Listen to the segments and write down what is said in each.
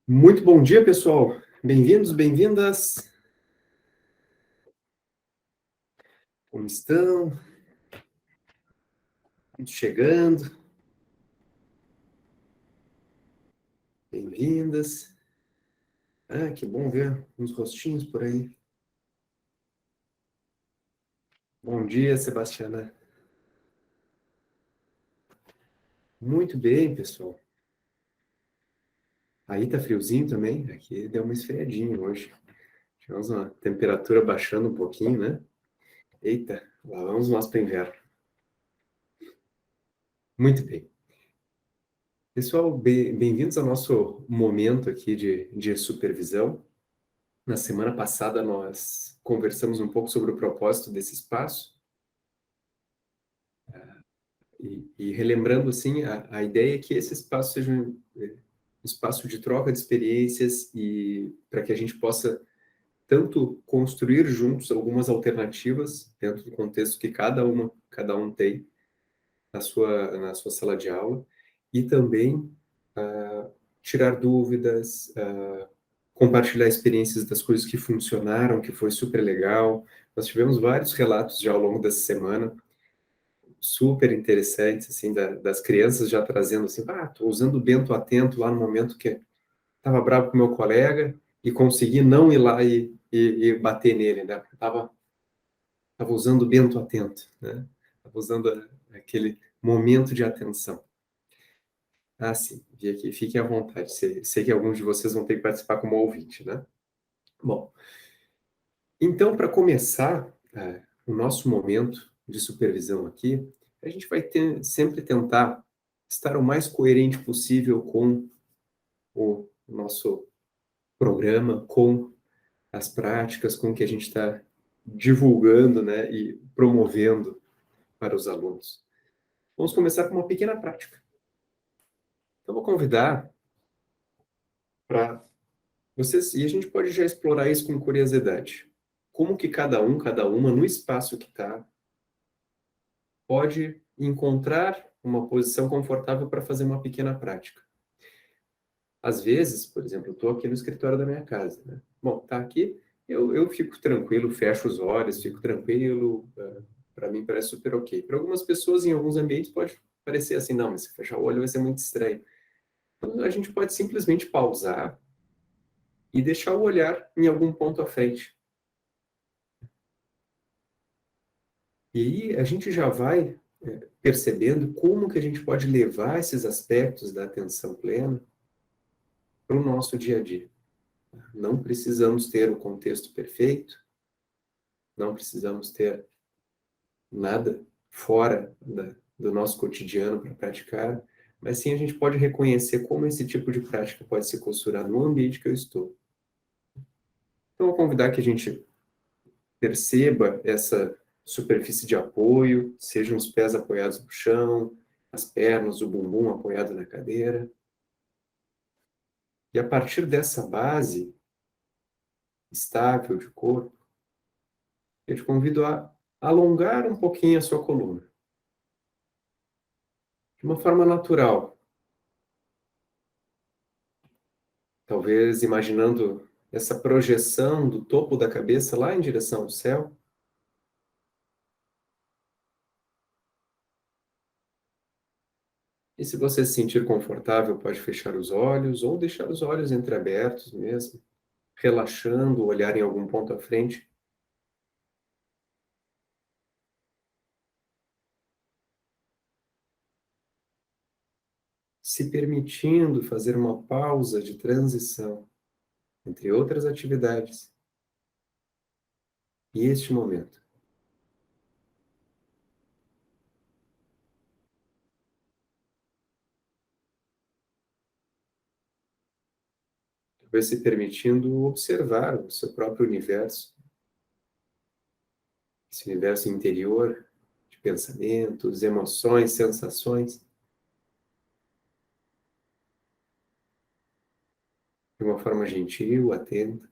Muito bom dia, pessoal. Bem-vindos, bem-vindas. Como estão? Chegando. Bem-vindas. Ah, que bom ver uns rostinhos por aí. Bom dia, Sebastiana. Muito bem, pessoal. Aí tá friozinho também. Aqui deu uma esfriadinha hoje. Tivemos uma temperatura baixando um pouquinho, né? Eita, lá vamos nós para o inverno. Muito bem. Pessoal, bem-vindos ao nosso momento aqui de supervisão. Na semana passada nós conversamos um pouco sobre o propósito desse espaço e relembrando assim a ideia é que esse espaço seja um espaço de troca de experiências e para que a gente possa tanto construir juntos algumas alternativas dentro do contexto que cada um tem na sua sala de aula e também tirar dúvidas, compartilhar experiências das coisas que funcionaram, que foi super legal. Nós tivemos vários relatos já ao longo dessa semana, super interessantes, assim, das crianças já trazendo assim, tô usando o Bento Atento lá no momento que estava bravo com meu colega e consegui não ir lá e bater nele, né? Tava usando o Bento Atento, né? Tava usando aquele momento de atenção. Ah, sim, vi aqui, fiquem à vontade. Sei que alguns de vocês vão ter que participar como ouvinte, né? Bom, então, para começar o nosso momento de supervisão aqui, a gente vai sempre tentar estar o mais coerente possível com o nosso programa, com as práticas, com o que a gente está divulgando, né, e promovendo para os alunos. Vamos começar com uma pequena prática. Então, vou convidar para vocês, e a gente pode já explorar isso com curiosidade. Como que cada uma, no espaço que está, pode encontrar uma posição confortável para fazer uma pequena prática. Às vezes, por exemplo, eu estou aqui no escritório da minha casa, né? Bom, tá aqui, eu fico tranquilo, fecho os olhos, fico tranquilo, para mim parece super ok. Para algumas pessoas, em alguns ambientes, pode parecer assim, não, mas se fechar o olho vai ser muito estranho. Então, a gente pode simplesmente pausar e deixar o olhar em algum ponto à frente. E aí a gente já vai percebendo como que a gente pode levar esses aspectos da atenção plena para o nosso dia a dia. Não precisamos ter o contexto perfeito, não precisamos ter nada fora do nosso cotidiano para praticar, mas sim a gente pode reconhecer como esse tipo de prática pode se costurar no ambiente que eu estou. Então, eu vou convidar que a gente perceba essa superfície de apoio, sejam os pés apoiados no chão, as pernas, o bumbum apoiado na cadeira. E a partir dessa base estável de corpo, eu te convido a alongar um pouquinho a sua coluna, de uma forma natural. Talvez imaginando essa projeção do topo da cabeça lá em direção ao céu. E se você se sentir confortável, pode fechar os olhos ou deixar os olhos entreabertos mesmo, relaxando, olhar em algum ponto à frente. Se permitindo fazer uma pausa de transição entre outras atividades e este momento. Talvez se permitindo observar o seu próprio universo, esse universo interior de pensamentos, emoções, sensações, de uma forma gentil, atenta.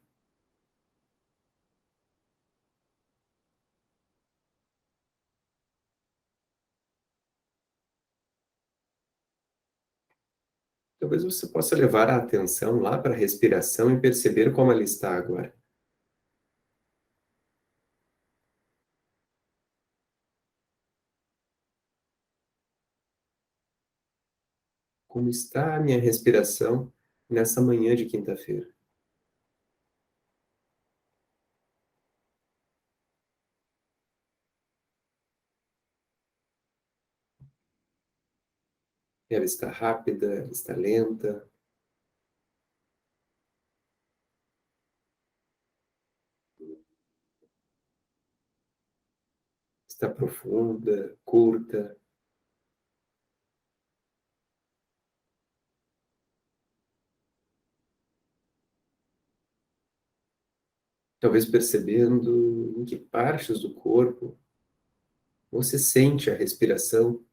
Talvez você possa levar a atenção lá para a respiração e perceber como ela está agora. Como está a minha respiração nessa manhã de quinta-feira? Ela está rápida? Ela está lenta? Está profunda? Curta? Talvez percebendo em que partes do corpo você sente a respiração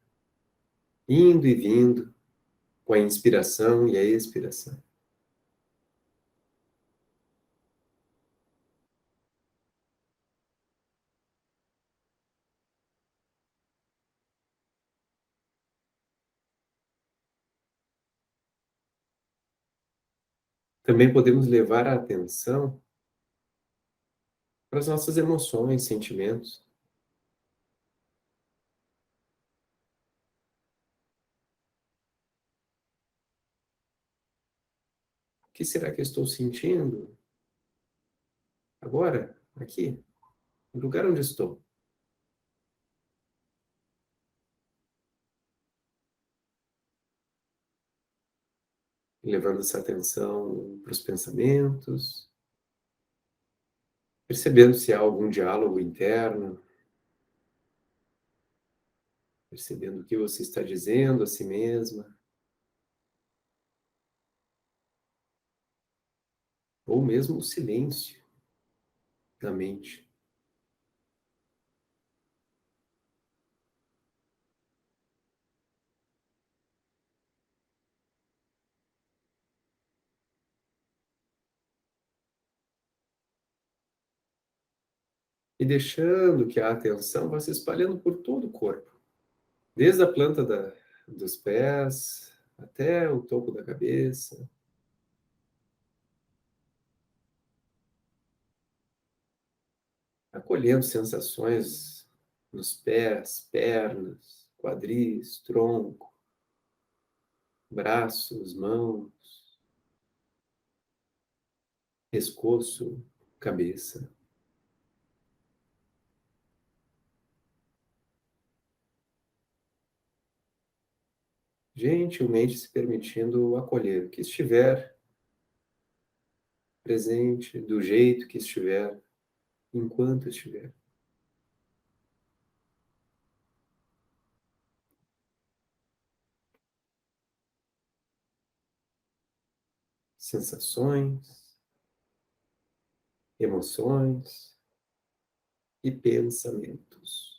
indo e vindo com a inspiração e a expiração. Também podemos levar a atenção para as nossas emoções, sentimentos. O que será que eu estou sentindo agora, aqui, no lugar onde estou? Levando essa atenção para os pensamentos, percebendo se há algum diálogo interno, percebendo o que você está dizendo a si mesma, ou mesmo o silêncio na mente. E deixando que a atenção vá se espalhando por todo o corpo, desde a planta dos pés até o topo da cabeça, acolhendo sensações nos pés, pernas, quadris, tronco, braços, mãos, pescoço, cabeça. Gentilmente se permitindo acolher o que estiver presente, do jeito que estiver, enquanto estiver. Sensações, emoções e pensamentos.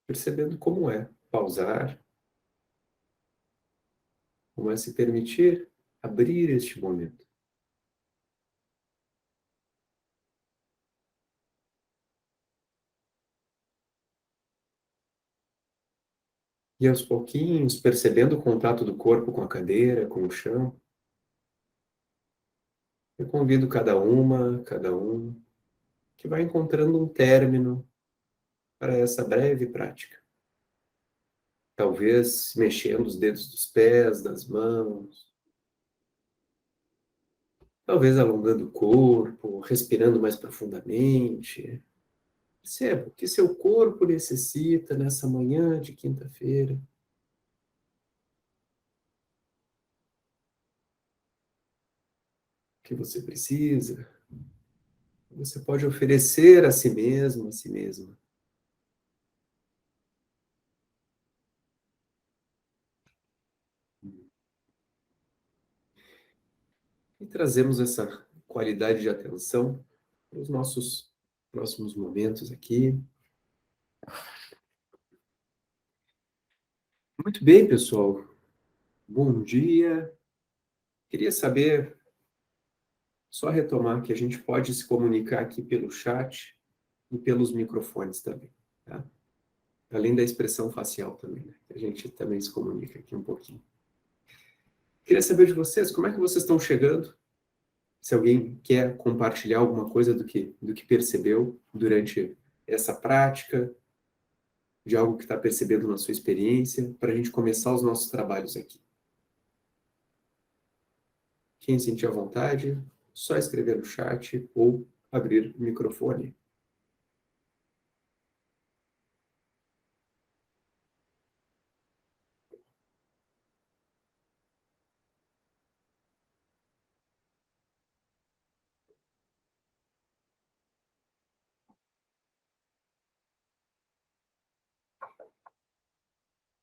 Percebendo como é pausar, como é se permitir abrir este momento. E aos pouquinhos, percebendo o contato do corpo com a cadeira, com o chão, eu convido cada um, que vai encontrando um término para essa breve prática. Talvez mexendo os dedos dos pés, das mãos, talvez alongando o corpo, respirando mais profundamente. Perceba o que seu corpo necessita nessa manhã de quinta-feira, o que você precisa, você pode oferecer a si mesmo, a si mesma. E trazemos essa qualidade de atenção para os nossos próximos momentos aqui. Muito bem, pessoal. Bom dia. Queria saber, só retomar que a gente pode se comunicar aqui pelo chat e pelos microfones também, tá? Além da expressão facial também, né? A gente também se comunica aqui um pouquinho. Queria saber de vocês, como é que vocês estão chegando? Se alguém quer compartilhar alguma coisa do que percebeu durante essa prática, de algo que está percebendo na sua experiência, para a gente começar os nossos trabalhos aqui. Quem sentir à vontade, só escrever no chat ou abrir o microfone.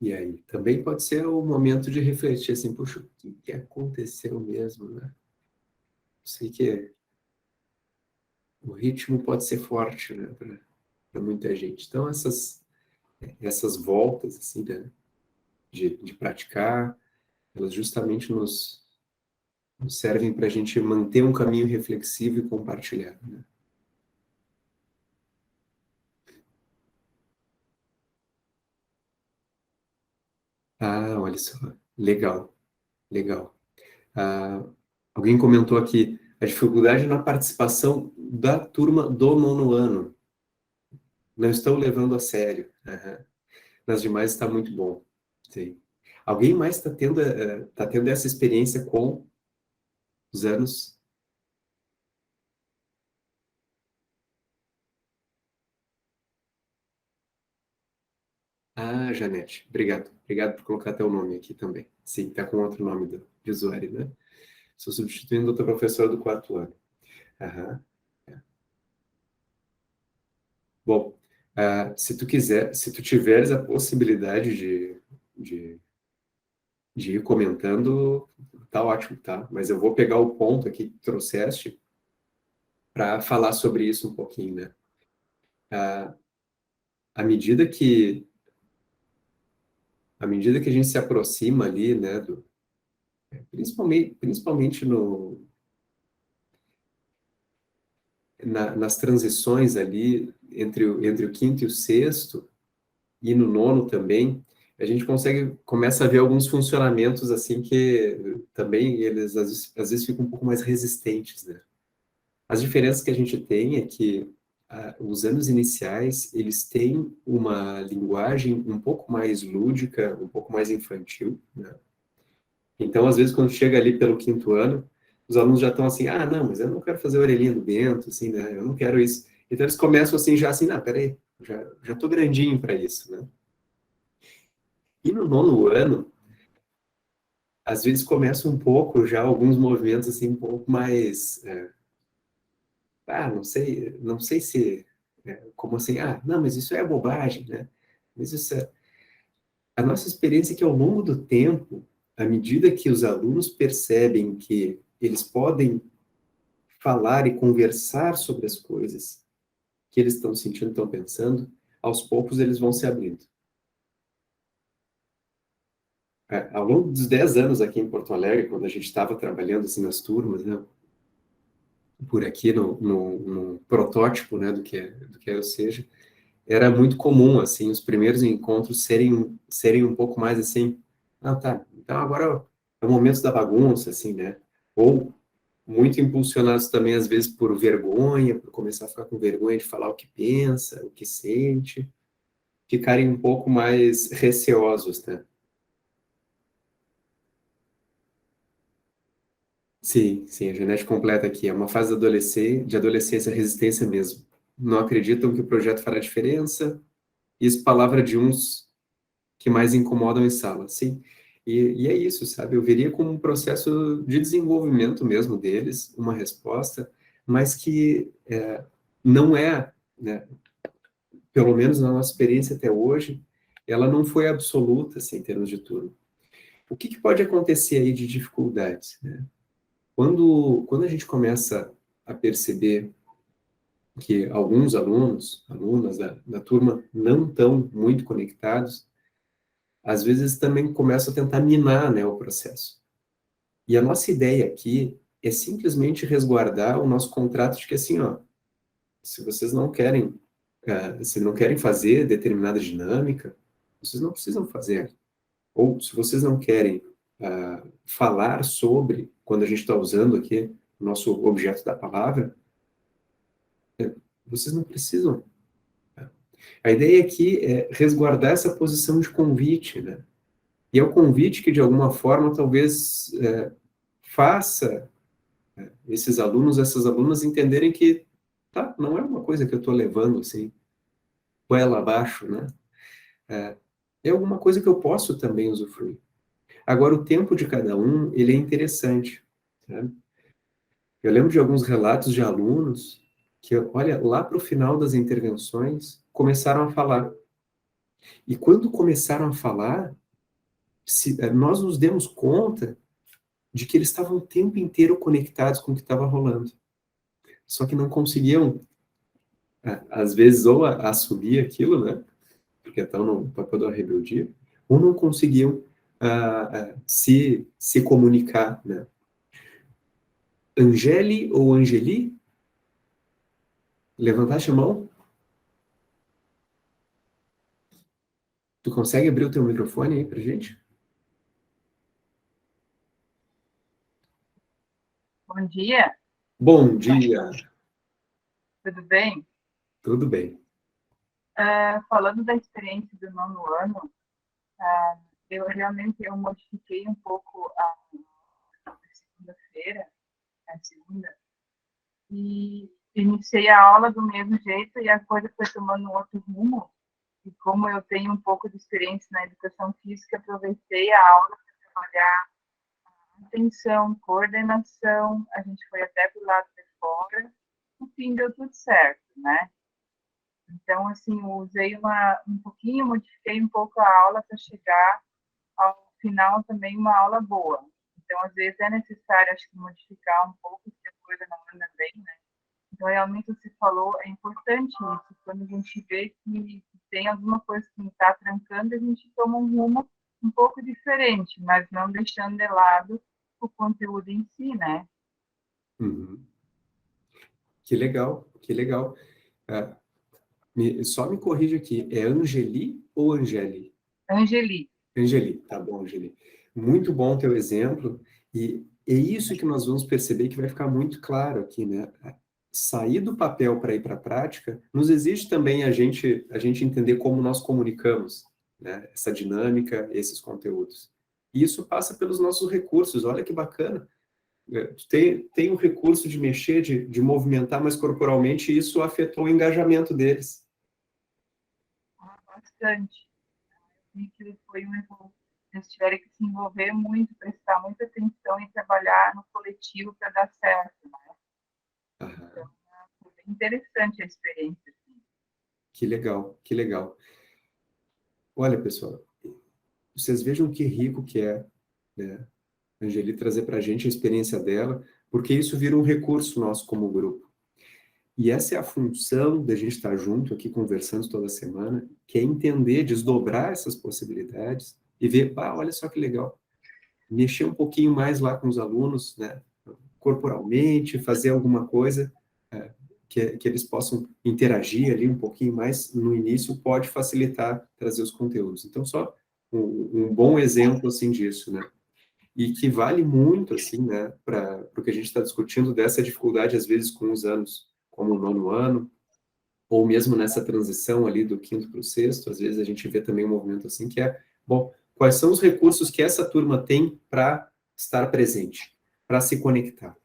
E aí, também pode ser o momento de refletir assim, puxa, o que aconteceu mesmo, né? Sei que o ritmo pode ser forte, né, para muita gente. Então, essas voltas, assim, né, de praticar, elas justamente nos servem para a gente manter um caminho reflexivo e compartilhar, né? Ah, olha só, legal, legal. Ah, alguém comentou aqui a dificuldade na participação da turma do nono ano. Não estou levando a sério. Aham. Nas demais está muito bom. Sim. Alguém mais tá tendo essa experiência com os anos? Ah, Janete, obrigado. Obrigado por colocar teu nome aqui também. Sim, tá com outro nome de usuário, né? Estou substituindo outra professora do quarto ano. Aham. Bom, se tu quiser, se tu tiveres a possibilidade de, de ir comentando, tá ótimo, tá? Mas eu vou pegar o ponto aqui que trouxeste para falar sobre isso um pouquinho, né? À, à medida que à medida que a gente se aproxima ali, né, principalmente nas transições ali entre o quinto e o sexto, e no nono também, a gente começa a ver alguns funcionamentos assim que também eles às vezes ficam um pouco mais resistentes, né? As diferenças que a gente tem é que os anos iniciais, eles têm uma linguagem um pouco mais lúdica, um pouco mais infantil, né? Então, às vezes, quando chega ali pelo quinto ano, os alunos já estão assim, ah, não, mas eu não quero fazer orelhinha do Bento, assim, né? Eu não quero isso. Então, eles começam assim, já assim, não, peraí, já tô grandinho para isso, né? E no nono ano, às vezes começa um pouco já alguns movimentos assim um pouco mais, não sei se, como assim, ah, não, mas isso é bobagem, né? Mas a nossa experiência é que ao longo do tempo, à medida que os alunos percebem que eles podem falar e conversar sobre as coisas que eles estão sentindo, estão pensando, aos poucos eles vão se abrindo. Ao longo dos 10 anos aqui em Porto Alegre, quando a gente estava trabalhando assim nas turmas, né, por aqui no protótipo, né, do que eu seja, era muito comum, assim, os primeiros encontros serem um pouco mais assim, ah, tá, então agora é o momento da bagunça, assim, né, ou muito impulsionados também, às vezes, por vergonha, por começar a ficar com vergonha de falar o que pensa, o que sente, ficarem um pouco mais receosos, né? Sim, sim, a genética completa aqui. É uma fase de adolescência, resistência mesmo. Não acreditam que o projeto fará diferença. Isso, palavra de uns que mais incomodam em sala. Sim, e é isso, sabe? Eu veria como um processo de desenvolvimento mesmo deles, uma resposta, mas que não é, né, pelo menos na nossa experiência até hoje, ela não foi absoluta, assim, em termos de turno. O que pode acontecer aí de dificuldades, né? Quando a gente começa a perceber que alguns alunos, alunas da turma não estão muito conectados, às vezes também começam a tentar minar, né, o processo. E a nossa ideia aqui é simplesmente resguardar o nosso contrato de que assim, ó, se vocês não querem, se não querem fazer determinada dinâmica, vocês não precisam fazer. Ou se vocês não querem falar sobre, quando a gente está usando aqui o nosso objeto da palavra, vocês não precisam. A ideia aqui é resguardar essa posição de convite, né? E é o convite que, de alguma forma, talvez faça esses alunos, essas alunas entenderem que, tá, não é uma coisa que eu estou levando, assim, goela abaixo, né? É alguma coisa que eu posso também usufruir. Agora, o tempo de cada um, ele é interessante, né? Eu lembro de alguns relatos de alunos que, olha, lá para o final das intervenções, começaram a falar. E quando começaram a falar, nós nos demos conta de que eles estavam o tempo inteiro conectados com o que estava rolando. Só que não conseguiam, às vezes, ou assumir aquilo, né? Porque estão no papel da rebeldia, ou não conseguiam se comunicar, né? Angeli ou Angeli? Levantaste a mão? Tu consegue abrir o teu microfone aí pra gente? Bom dia, Bom dia, tudo bem? tudo bem. Falando da experiência do nono ano, eu realmente modifiquei um pouco a segunda-feira, a segunda, e iniciei a aula do mesmo jeito e a coisa foi tomando um outro rumo. E como eu tenho um pouco de experiência na educação física, aproveitei a aula para trabalhar atenção, coordenação, a gente foi até para o lado de fora, no fim deu tudo certo, né? Então, assim, eu usei um pouquinho, modifiquei um pouco a aula para chegar ao final também uma aula boa. Então, às vezes é necessário, acho que, modificar um pouco se a coisa não anda bem, né? Então, realmente, você falou, é importante isso. Quando a gente vê que tem alguma coisa que está trancando, a gente toma um rumo um pouco diferente, mas não deixando de lado o conteúdo em si, né? Uhum. Que legal, que legal. Ah, só me corrija aqui, é Angeli ou Angeli? Angeli. Angeli, tá bom, Angeli. Muito bom teu exemplo, e é isso que nós vamos perceber que vai ficar muito claro aqui, né? Sair do papel para ir para a prática nos exige também a gente entender como nós comunicamos, né? Essa dinâmica, esses conteúdos. E isso passa pelos nossos recursos, olha que bacana. Tem o recurso de mexer, de movimentar mais corporalmente, e isso afetou o engajamento deles. Bastante. E que foi eles tiveram que se envolver muito, prestar muita atenção e trabalhar no coletivo para dar certo, né? Então, Aham. foi bem interessante a experiência. Assim. Que legal, que legal. Olha, pessoal, vocês vejam que rico que é, né, a Angeli trazer para a gente a experiência dela, porque isso vira um recurso nosso como grupo. E essa é a função da gente estar junto aqui conversando toda semana, que é entender, desdobrar essas possibilidades e ver, olha só que legal, mexer um pouquinho mais lá com os alunos, né, corporalmente, fazer alguma coisa que eles possam interagir ali um pouquinho mais no início, pode facilitar trazer os conteúdos. Então, só um bom exemplo, assim, disso, né? E que vale muito, assim, né, para o que a gente está discutindo dessa dificuldade, às vezes, com os anos, como o nono ano, ou mesmo nessa transição ali do quinto para o sexto, às vezes a gente vê também um movimento assim, que é, bom, quais são os recursos que essa turma tem para estar presente, para se conectar?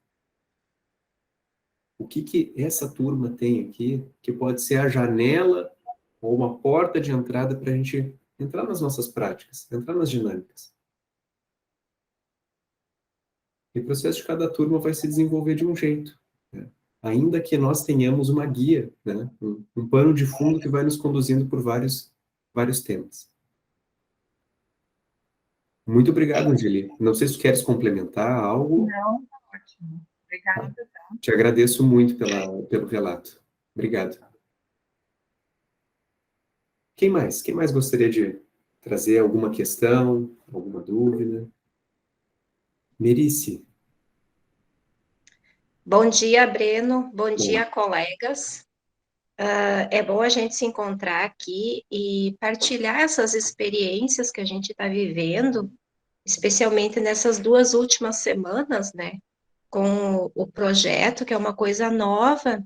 O que essa turma tem aqui que pode ser a janela ou uma porta de entrada para a gente entrar nas nossas práticas, entrar nas dinâmicas? E o processo de cada turma vai se desenvolver de um jeito, né? Ainda que nós tenhamos uma guia, né? Um pano de fundo que vai nos conduzindo por vários temas. Muito obrigado, Angeli. Não sei se tu queres complementar algo. Não, tá ótimo. Tá? Obrigada, tá? Te agradeço muito pelo relato. Obrigado. Quem mais? Quem mais gostaria de trazer alguma questão, alguma dúvida. Merice. Bom dia, Breno. Bom dia, Bom, colegas. É bom a gente se encontrar aqui e partilhar essas experiências que a gente está vivendo, especialmente nessas 2 últimas semanas, né? Com o projeto, que é uma coisa nova.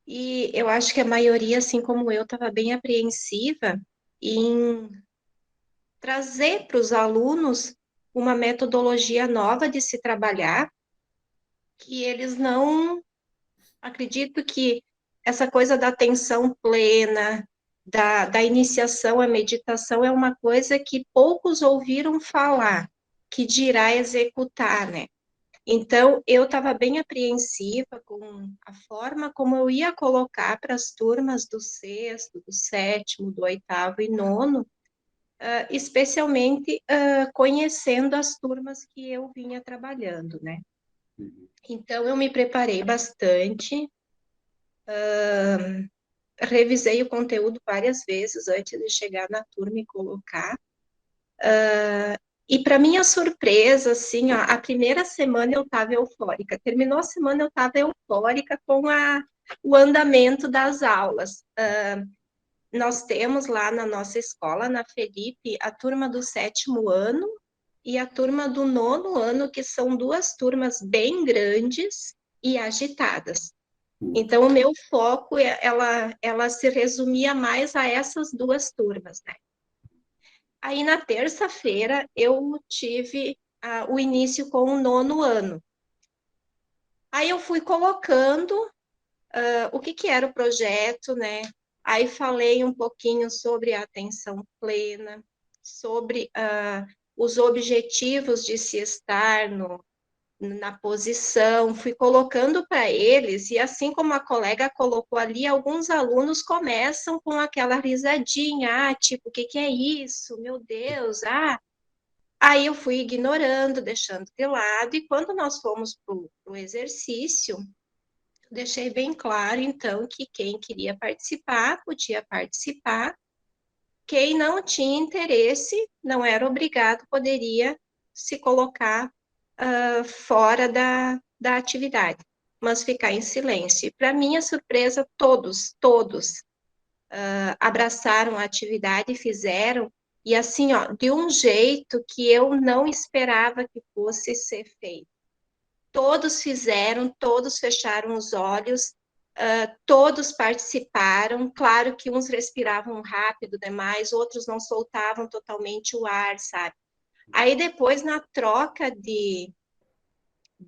E eu acho que a maioria, assim como eu, estava bem apreensiva em trazer para os alunos uma metodologia nova de se trabalhar, que eles não acredito que essa coisa da atenção plena, da iniciação à meditação, é uma coisa que poucos ouviram falar, que dirá executar, né? Então, eu estava bem apreensiva com a forma como eu ia colocar para as turmas do sexto, do sétimo, do oitavo e nono, especialmente conhecendo as turmas que eu vinha trabalhando, né? Então, eu me preparei bastante, revisei o conteúdo várias vezes antes de chegar na turma e colocar. E para minha surpresa, assim, ó, a primeira semana eu estava eufórica. Terminou a semana eu estava eufórica com o andamento das aulas. Nós temos lá na nossa escola, na Felipe, a turma do 7º ano e a turma do 9º ano, que são 2 turmas bem grandes e agitadas. Então, o meu foco, ela se resumia mais a essas 2 turmas, né? Aí, na terça-feira, eu tive o início com o 9º ano. Aí, eu fui colocando o que era o projeto, né? Aí, falei um pouquinho sobre a atenção plena, sobre os objetivos de se estar na posição, fui colocando para eles, e assim como a colega colocou ali, alguns alunos começam com aquela risadinha, tipo, o que que é isso? Meu Deus, Aí eu fui ignorando, deixando de lado, e quando nós fomos para o exercício, deixei bem claro, então, que quem queria participar, podia participar, quem não tinha interesse, não era obrigado, poderia se colocar fora da atividade, mas ficar em silêncio. E, para minha surpresa, todos abraçaram a atividade e fizeram, e assim, ó, de um jeito que eu não esperava que fosse ser feito. Todos fizeram, todos fecharam os olhos, todos participaram. Claro que uns respiravam rápido demais, outros não soltavam totalmente o ar, sabe? Aí depois, na troca de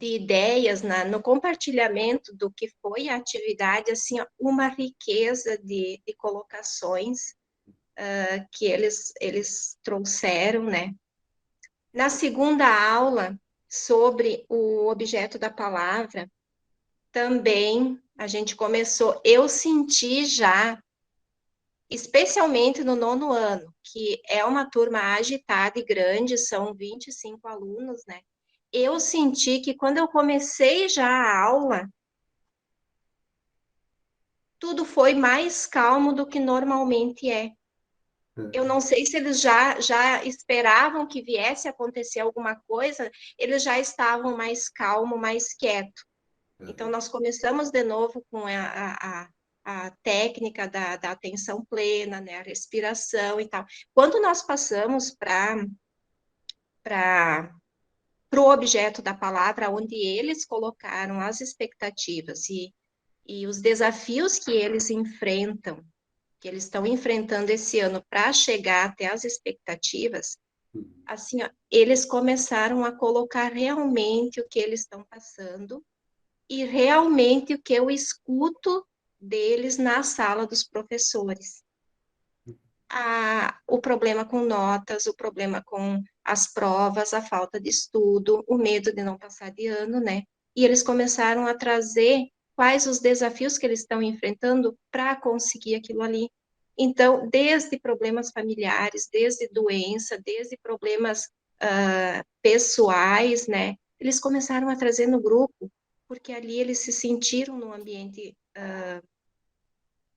ideias, no compartilhamento do que foi a atividade, assim, ó, uma riqueza de colocações que eles trouxeram, né? Na segunda aula, sobre o objeto da palavra, também a gente começou, eu senti já, especialmente no 9º ano, que é uma turma agitada e grande, são 25 alunos, né? Eu senti que quando eu comecei já a aula, tudo foi mais calmo do que normalmente é. Eu não sei se eles já esperavam que viesse a acontecer alguma coisa, eles já estavam mais calmos, mais quietos. Então, nós começamos de novo com a técnica da atenção plena, né, a respiração e tal. Quando nós passamos para o objeto da palavra, onde eles colocaram as expectativas e os desafios que eles enfrentam, que eles estão enfrentando esse ano para chegar até as expectativas, assim, ó, eles começaram a colocar realmente o que eles estão passando e realmente o que eu escuto deles na sala dos professores. O problema com notas, o problema com as provas, a falta de estudo, o medo de não passar de ano, né? E eles começaram a trazer quais os desafios que eles estão enfrentando para conseguir aquilo ali. Então, desde problemas familiares, desde doença, desde problemas pessoais, né? Eles começaram a trazer no grupo, porque ali eles se sentiram num ambiente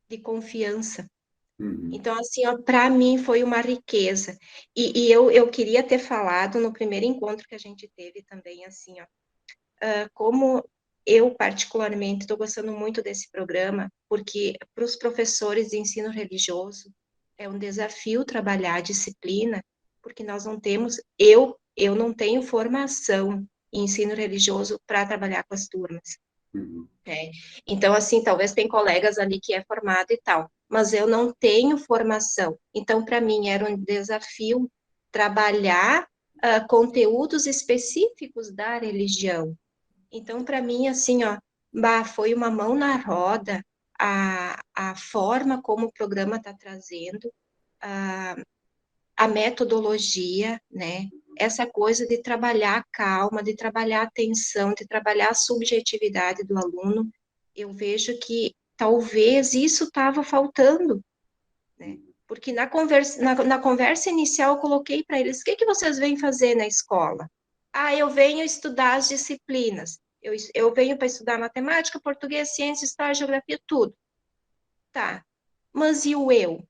de confiança. Uhum. Então, assim, para mim foi uma riqueza. E eu queria ter falado no primeiro encontro que a gente teve também, assim, ó, como eu particularmente estou gostando muito desse programa, porque para os professores de ensino religioso é um desafio trabalhar a disciplina, porque nós não temos, eu não tenho formação em ensino religioso para trabalhar com as turmas. Uhum. Então, assim, talvez tem colegas ali que é formado e tal, mas eu não tenho formação. Então, para mim, era um desafio trabalhar conteúdos específicos da religião. Então, para mim, assim, ó, foi uma mão na roda a forma como o programa está trazendo, a metodologia, né? Essa coisa de trabalhar a calma, de trabalhar a atenção, de trabalhar a subjetividade do aluno, eu vejo que talvez isso estava faltando, né? Porque na conversa inicial eu coloquei para eles, o que vocês vêm fazer na escola? Ah, eu venho estudar as disciplinas. Eu venho para estudar matemática, português, ciência, história, geografia, tudo. Tá. Mas e o eu?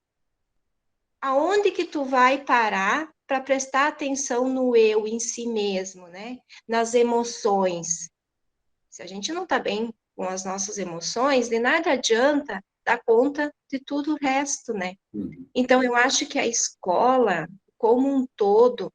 Aonde que tu vai parar para prestar atenção no eu em si mesmo, né? Nas emoções. Se a gente não está bem com as nossas emoções, de nada adianta dar conta de tudo o resto, né? Uhum. Então, eu acho que a escola, como um todo,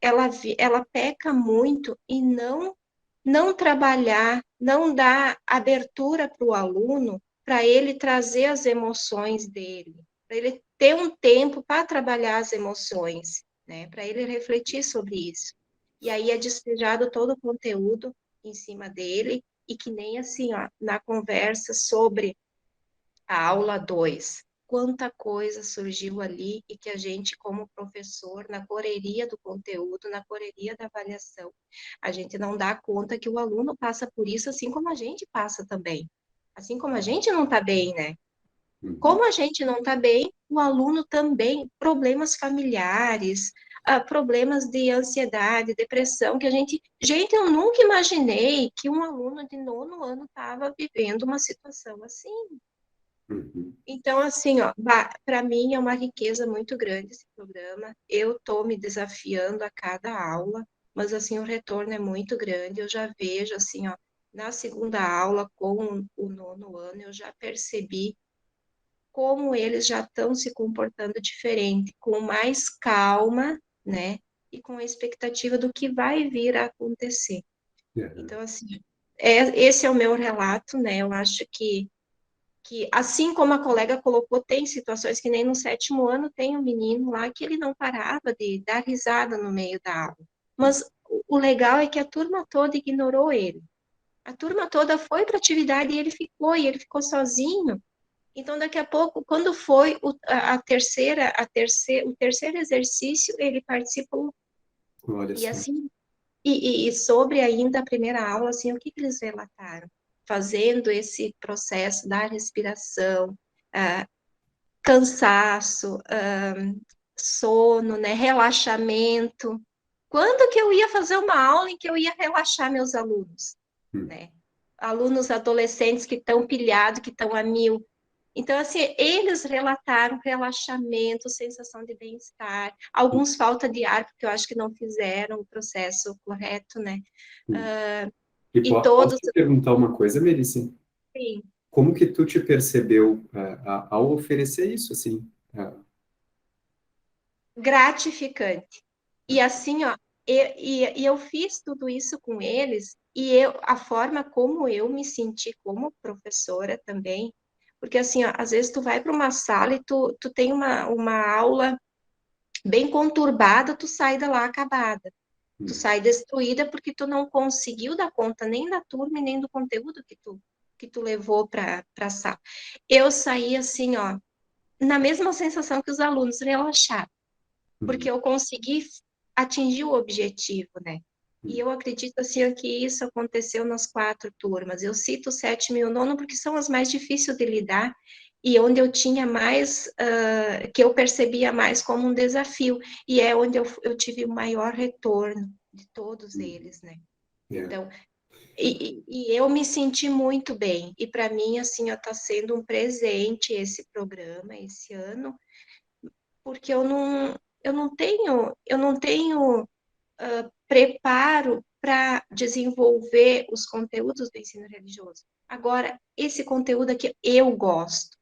ela peca muito em não trabalhar, não dar abertura para o aluno, para ele trazer as emoções dele, para ele ter um tempo para trabalhar as emoções, né? Para ele refletir sobre isso. E aí é despejado todo o conteúdo em cima dele, e que nem assim, ó, na conversa sobre a aula 2, quanta coisa surgiu ali e que a gente, como professor, na correria do conteúdo, na correria da avaliação, a gente não dá conta que o aluno passa por isso, assim como a gente passa também. Assim como a gente não está bem, né? Uhum. Como a gente não está bem, o aluno também, problemas familiares, problemas de ansiedade, depressão, que gente, eu nunca imaginei que um aluno de 9º ano estava vivendo uma situação assim. Uhum. Então, assim, ó, para mim é uma riqueza muito grande esse programa. Eu estou me desafiando a cada aula, mas assim o retorno é muito grande. Eu já vejo assim, ó, na segunda aula com o 9º ano, eu já percebi como eles já estão se comportando diferente, com mais calma, né? E com a expectativa do que vai vir a acontecer. Uhum. Então, assim, esse é o meu relato, né? Eu acho que, assim como a colega colocou, tem situações que nem no 7º ano tem um menino lá que ele não parava de dar risada no meio da aula. Mas o legal é que a turma toda ignorou ele. A turma toda foi para a atividade e ele ficou sozinho. Então, daqui a pouco, quando foi o terceiro exercício, ele participou. Olha E só. assim, e sobre ainda a primeira aula, assim, o que eles relataram? Fazendo esse processo da respiração, cansaço, sono, né, relaxamento. Quando que eu ia fazer uma aula em que eu ia relaxar meus alunos, né? Alunos adolescentes que estão pilhados, que estão a mil. Então, assim, eles relataram relaxamento, sensação de bem-estar, alguns falta de ar, porque eu acho que não fizeram o processo correto, né? E E posso todos, te perguntar uma coisa, Melissa? sim, Como que tu te percebeu ao oferecer isso, assim? gratificante. E assim, ó, e eu fiz tudo isso com eles, e a forma como eu me senti como professora também, porque assim, ó, às vezes tu vai para uma sala e tu tem uma aula bem conturbada, tu sai da lá acabada. Tu sai destruída porque tu não conseguiu dar conta nem da turma e nem do conteúdo que tu levou para a sala. Eu saí assim, ó, na mesma sensação que os alunos, relaxados, porque eu consegui atingir o objetivo, né? E eu acredito assim que isso aconteceu nas 4 turmas. Eu cito o 7º e o 9º porque são as mais difíceis de lidar e onde eu tinha mais, que eu percebia mais como um desafio, e onde eu tive o maior retorno de todos eles, né? Yeah. Então, E eu me senti muito bem. E para mim, assim, está sendo um presente esse programa esse ano, porque eu não tenho preparo para desenvolver os conteúdos do ensino religioso. Agora, esse conteúdo aqui eu gosto.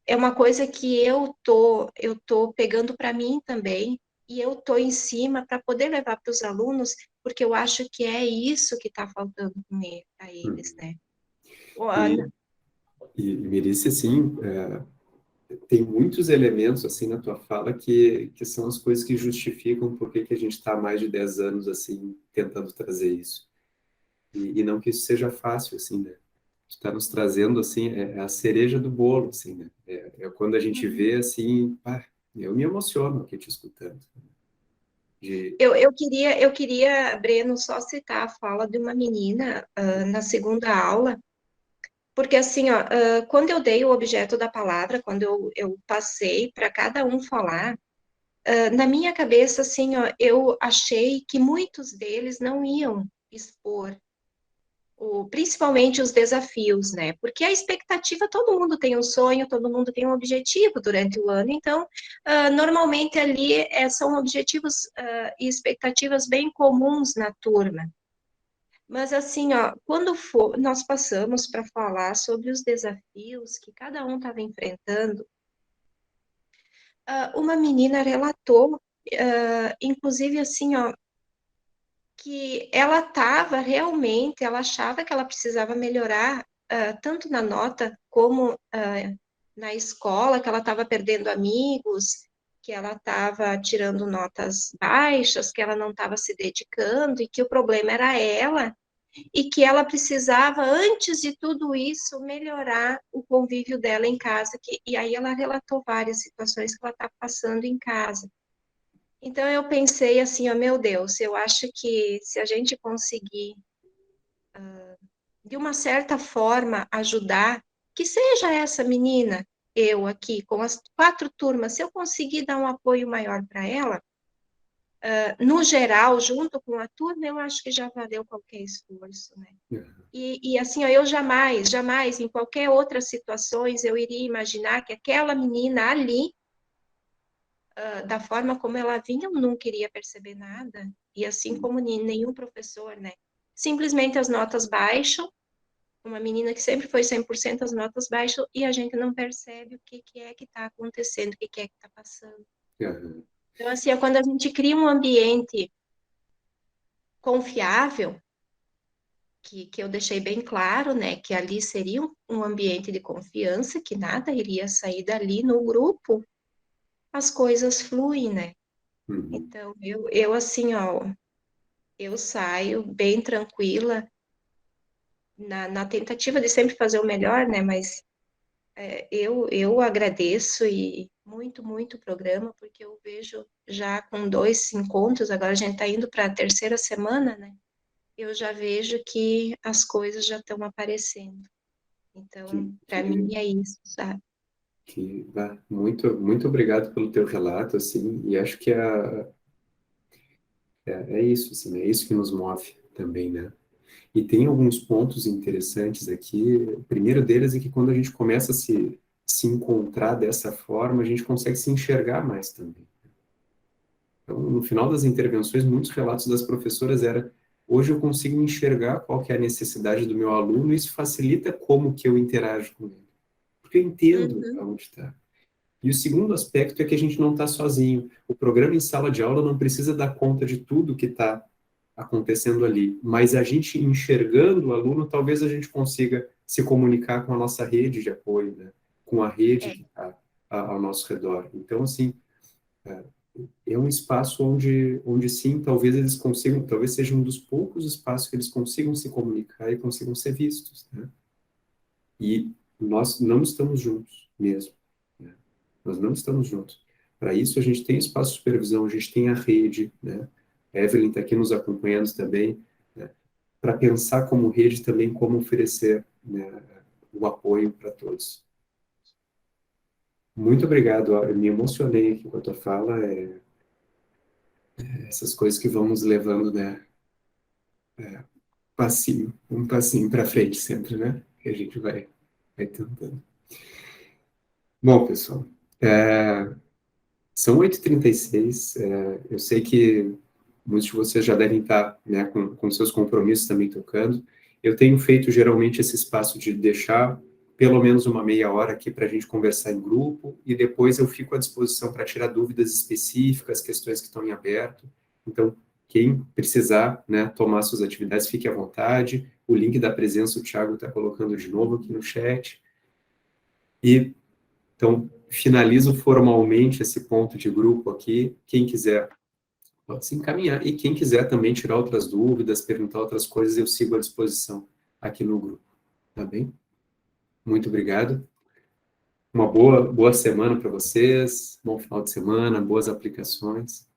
É uma coisa que eu tô pegando para mim também, e eu tô em cima para poder levar para os alunos, porque eu acho que é isso que está faltando a eles, né? Ô, Ana, E, Mirice, assim, tem muitos elementos, assim, na tua fala que são as coisas que justificam por que a gente está há mais de 10 anos, assim, tentando trazer isso. E não que isso seja fácil, assim, né? Está nos trazendo, assim, é a cereja do bolo, assim, né? É quando a gente vê, assim, pá, eu me emociono aqui te escutando. De, eu queria, Breno, só citar a fala de uma menina na segunda aula, porque assim, ó, quando eu dei o objeto da palavra, quando eu passei para cada um falar, na minha cabeça, assim, ó, eu achei que muitos deles não iam expor, principalmente os desafios, né? Porque a expectativa, todo mundo tem um sonho, todo mundo tem um objetivo durante o ano, então, normalmente ali são objetivos e expectativas bem comuns na turma. Mas assim, ó, quando nós passamos para falar sobre os desafios que cada um estava enfrentando, uma menina relatou, inclusive assim, ó, que ela estava realmente, ela achava que ela precisava melhorar, tanto na nota como na escola, que ela estava perdendo amigos, que ela estava tirando notas baixas, que ela não estava se dedicando e que o problema era ela e que ela precisava, antes de tudo isso, melhorar o convívio dela em casa. E aí ela relatou várias situações que ela está passando em casa. Então eu pensei assim, ó, meu Deus, eu acho que se a gente conseguir, de uma certa forma, ajudar, que seja essa menina, eu aqui, com as 4 turmas, se eu conseguir dar um apoio maior para ela, no geral, junto com a turma, eu acho que já valeu qualquer esforço, né? E assim, ó, eu jamais, jamais, em qualquer outra situações, eu iria imaginar que aquela menina ali, da forma como ela vinha, eu não queria perceber nada. E assim como nenhum professor, né? Simplesmente as notas baixam, uma menina que sempre foi 100% as notas baixam, e a gente não percebe o que é que está acontecendo, o que é que está passando. Então, assim, é quando a gente cria um ambiente confiável, que eu deixei bem claro, né, que ali seria um ambiente de confiança, que nada iria sair dali no grupo, as coisas fluem, né? Então, eu assim, ó, eu saio bem tranquila, na tentativa de sempre fazer o melhor, né, mas eu agradeço e muito, muito o programa, porque eu vejo já com 2 encontros, agora a gente está indo para a terceira semana, né, eu já vejo que as coisas já estão aparecendo. que, Então, para que, mim é isso, sabe? muito, muito obrigado pelo teu relato, assim, e acho que é isso, assim, é isso que nos move também, né? E tem alguns pontos interessantes aqui. O primeiro deles é que quando a gente começa a se encontrar dessa forma, a gente consegue se enxergar mais também. Então, no final das intervenções, muitos relatos das professoras era: hoje eu consigo enxergar qual que é a necessidade do meu aluno e isso facilita como que eu interajo com ele. Porque eu entendo Uhum. aonde está. E o segundo aspecto é que a gente não está sozinho. O programa em sala de aula não precisa dar conta de tudo que está acontecendo ali, mas a gente enxergando o aluno, talvez a gente consiga se comunicar com a nossa rede de apoio, né? Com a rede É, que está ao nosso redor. Então, assim, é um espaço onde sim, talvez eles consigam, talvez seja um dos poucos espaços que eles consigam se comunicar e consigam ser vistos, né? E nós não estamos juntos mesmo, né? Nós não estamos juntos. Para isso, a gente tem espaço de supervisão, a gente tem a rede, né? A Evelyn está aqui nos acompanhando também, né? Para pensar como rede também como oferecer, né, o apoio para todos. Muito obrigado, eu me emocionei aqui com a tua fala, essas coisas que vão nos levando, né, um passinho para frente sempre, né? Que a gente vai tentando. Bom, pessoal, são 8h36, eu sei que muitos de vocês já devem estar, né, com seus compromissos também tocando. Eu tenho feito geralmente esse espaço de deixar pelo menos uma meia hora aqui para a gente conversar em grupo, e depois eu fico à disposição para tirar dúvidas específicas, questões que estão em aberto. Então, quem precisar, né, tomar suas atividades, fique à vontade. O link da presença o Thiago está colocando de novo aqui no chat. E, então, finalizo formalmente esse ponto de grupo aqui. Quem quiser pode se encaminhar. E quem quiser também tirar outras dúvidas, perguntar outras coisas, eu sigo à disposição aqui no grupo. Tá bem? Muito obrigado. Uma boa semana para vocês, bom final de semana, boas aplicações.